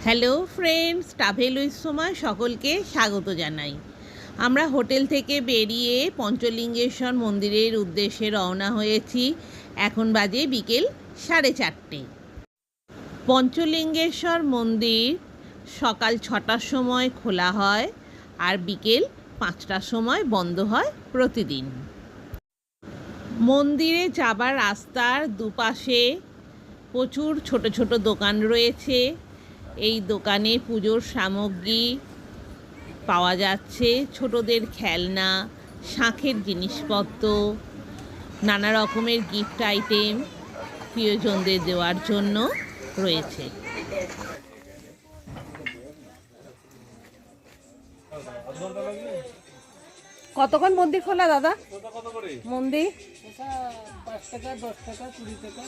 Hello friends, travel with সময় সকলকে স্বাগত জানাই। আমরা হোটেল থেকে বেরিয়ে পঞ্চলিঙ্গেশ্বর মন্দিরের উদ্দেশ্যে রওনা হয়েছি। এখন বাজে বিকেল 4:30। পঞ্চলিঙ্গেশ্বর মন্দির সকাল 6টার সময় খোলা হয় আর বিকেল 5টার সময় বন্ধ হয় প্রতিদিন। মন্দিরে যাবার রাস্তার দুপাশে প্রচুর ছোট ছোট দোকান রয়েছে। এই দোকানে পুজোর সামগ্রী পাওয়া যাচ্ছে, ছোটদের খেলনা, শাঁখের জিনিসপত্র, নানা রকমের গিফট আইটেম প্রিয়জনদের দেওয়ার জন্য রয়েছে। কতক্ষণ মন্দির খোলা দাদা? মন্দির 5 টাকা, 10 টাকা, 20 টাকা।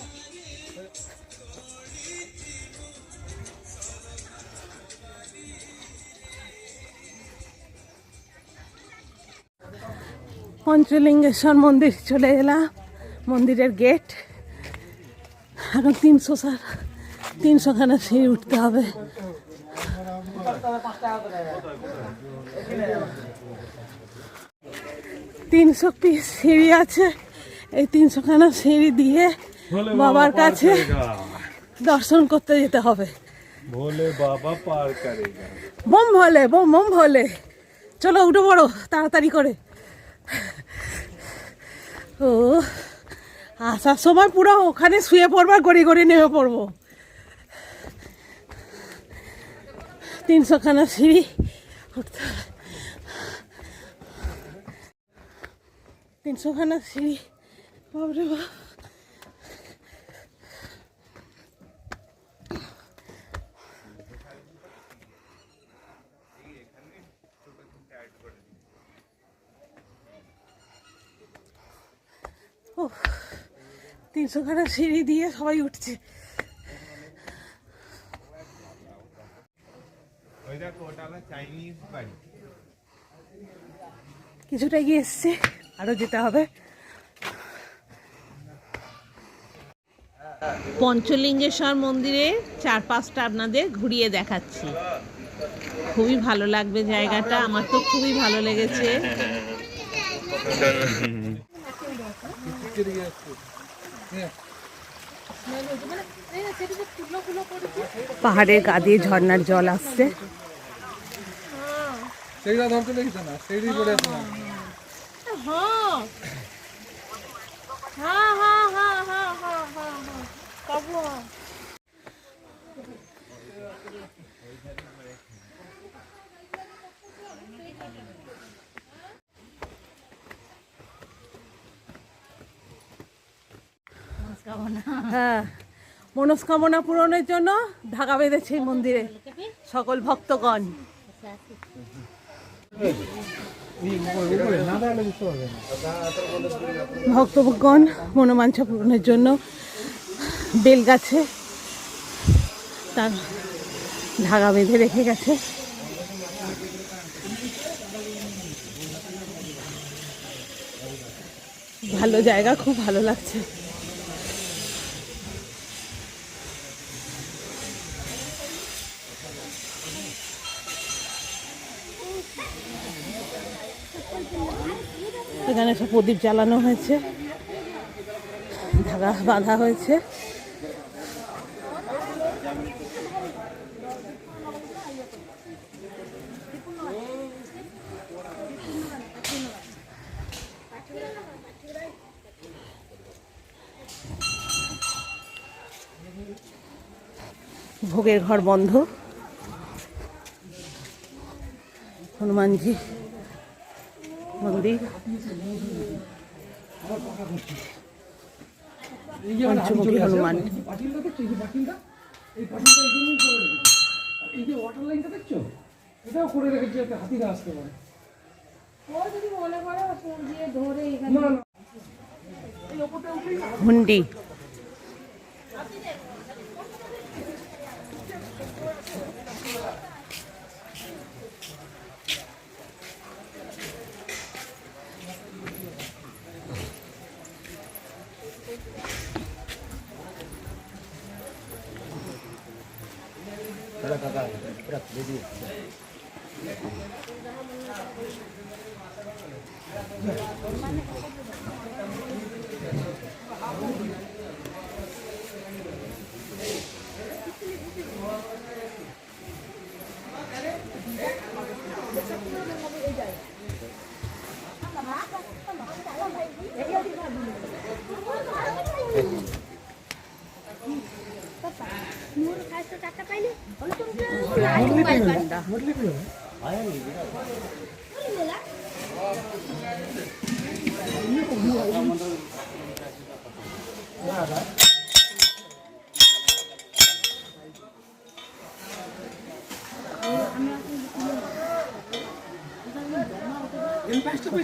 পঞ্চলিঙ্গেশ্বর মন্দির চলে এলাম। মন্দিরের গেট। এখন 300খানা সিঁড়ি উঠতে হবে। 300 পিস সিঁড়ি আছে। এই 300খানা সিঁড়ি দিয়ে বাবার কাছে দর্শন করতে যেতে হবে। ভোলে বাবা পার করেগা। বোম ভোলে, বোম বোম ভোলে। চলো উঠে পড়ো তাড়াতাড়ি করে। ও আসার সময় পুরো ওখানে শুয়ে পড়বো, গড়ি গড়ি নেমে পড়বো। 300খানা সিঁড়ি উঠতে হবে। 300খানা সিঁড়ি, বাবরে বাবা। ও 300খানা সিঁড়ি দিয়ে সবাই উঠছে। কিছুটা গিয়ে এসছে, আরো যেতে হবে। পঞ্চলিঙ্গেশ্বর মন্দিরের চারপাশটা আপনাদের ঘুরিয়ে দেখাচ্ছি। খুবই ভালো লাগবে জায়গাটা, আমার তো খুবই ভালো লেগেছে। পাহাড়ের গা দিয়ে ঝর্ণার জল আসছে। সেইটা ধরতে দেখিস না, সেইটি পড়ে আছে না। হ্যাঁ, মনস্কামনা পূরণের জন্য ধাগা বেঁধেছে এই মন্দিরে সকল ভক্তগণ। ভক্তগণ মনোবাঞ্ছা পূরণের জন্য বেল গাছে তার ধাগা বেঁধে রেখে গেছে। ভালো জায়গা, খুব ভালো লাগছে। এখানে সব প্রদীপ জ্বালানো হয়েছে, ধাগা বাঁধা হয়েছে। ভোগের ঘর বন্ধ। হনুমানজি মন্দির, পঞ্চমুখী হনুমান। এটাও করে রেখেছি যাতে হাতিরা আসতে পারে। হুন্ডি,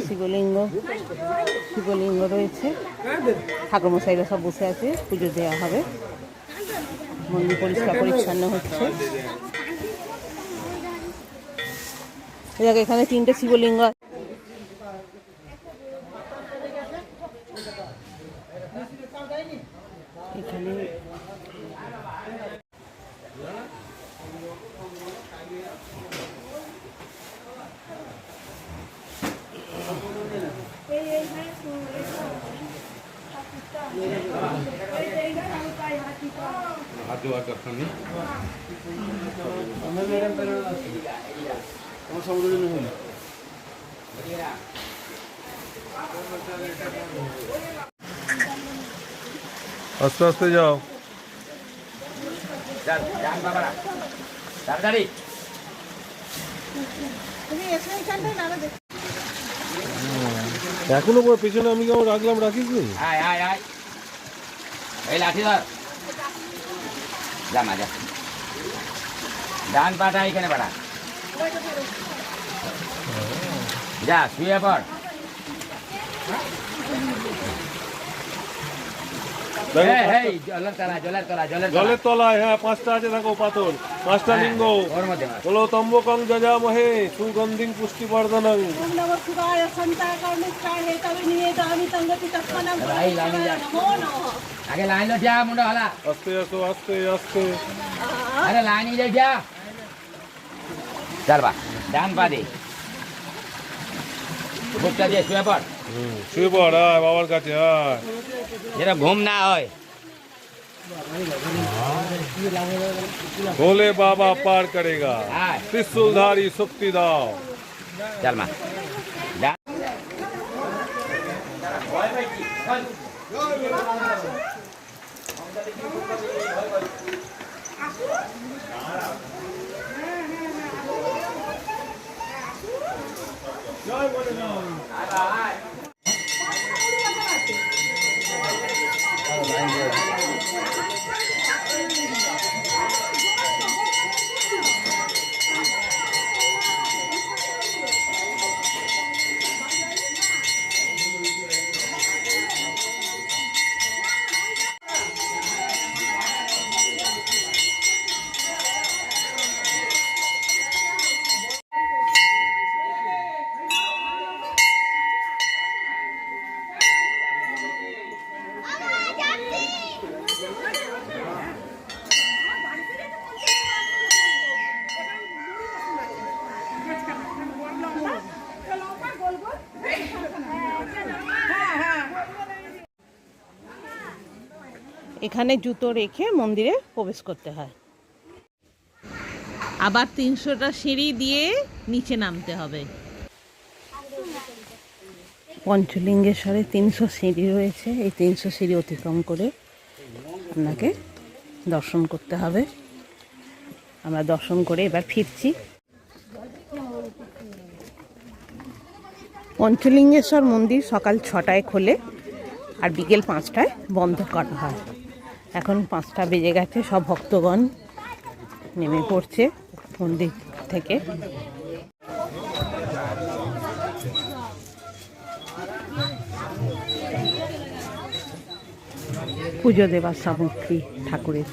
শিবলিঙ্গ শিবলিঙ্গ রয়েছে, ঠাকুরমশাইরা সব বসে আছে, পুজো দেওয়া হবে, মন্দির পরিষ্কার পরিচ্ছন্ন হচ্ছে। এখানে 3টে শিবলিঙ্গ, এখানে আস্তে আস্তে যাও। এখনো পেছনে আমি কেমন রাখলাম, রাখিস নি? লাঠি ধর, যা মা যা, ডান পাটা এখানে বাড়া, যা শুয়ে পড়। জলের তলায়, হ্যাঁ 5টা আছে, দেখো পাথর, 5টা লিঙ্গ হলো তম্বকং যজামহে সুগন্ধিং পুষ্টিবর্ধনং। আগে লাইন যা মুন্ডা হলা, আস্তে আসো, আস্তে আস্তে। আরে লাইন যা, চল বা ডান পা দে, বুকটা দিয়ে শুয়ে পড়। শুয়ে পড়, আয় বাবার কাছে আয়, যেটা ঘুম না হয়। ভোলে বাবা পার করেগা, ত্রিশূলধারী শক্তি দাও। চল মা এখানে জুতো রেখে মন্দিরে প্রবেশ করতে হয়। আবার 300টা সিঁড়ি দিয়ে নিচে নামতে হবে। পঞ্চলিঙ্গেশ্বরে 300 সিঁড়ি রয়েছে, এই 300 সিঁড়ি অতিক্রম করে আপনাকে দর্শন করতে হবে। আমরা দর্শন করে এবার ফিরছি। পঞ্চলিঙ্গেশ্বর মন্দির সকাল 6টায় খোলে আর বিকেল 5টায় বন্ধ করা হয়। এখন 5টা বেজে গেছে, সব ভক্তগণ নেমে পড়ছে মন্দির থেকে। পুজো দেবার সামগ্রী ঠাকুরের।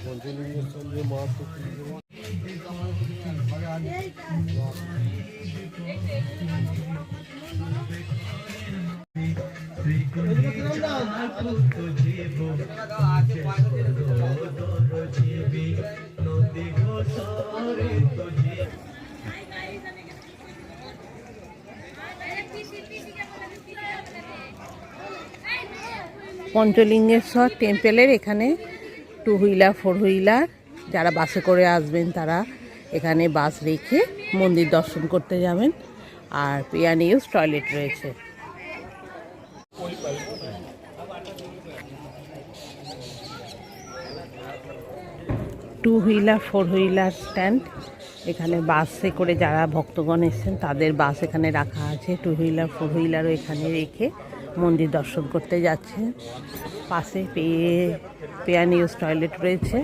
পঞ্চলিঙ্গেশ্বর যে মাহাত্ম্য পঞ্চলিঙ্গেশ্বর টেম্পেলের এখানে 2 হুইলার 4 হুইলার যারা বাসে করে আসবেন তারা এখানে বাস রেখে মন্দির দর্শন করতে যাবেন। আর পেয়ার ইউজ টয়লেট রয়েছে। টু হুইলার 4 হুইলার স্ট্যান্ড, এখানে বাসে করে যারা ভক্তগণ এসেছেন তাদের বাস এখানে রাখা আছে। 2 হুইলার 4 হুইলারও এখানে রেখে মন্দির দর্শন করতে যাচ্ছে। পাশে পেয়ার ইউজ টয়লেট রয়েছে।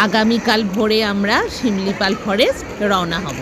আগামীকাল ভোরে আমরা শিমলিপাল ফরেস্ট রওনা হব।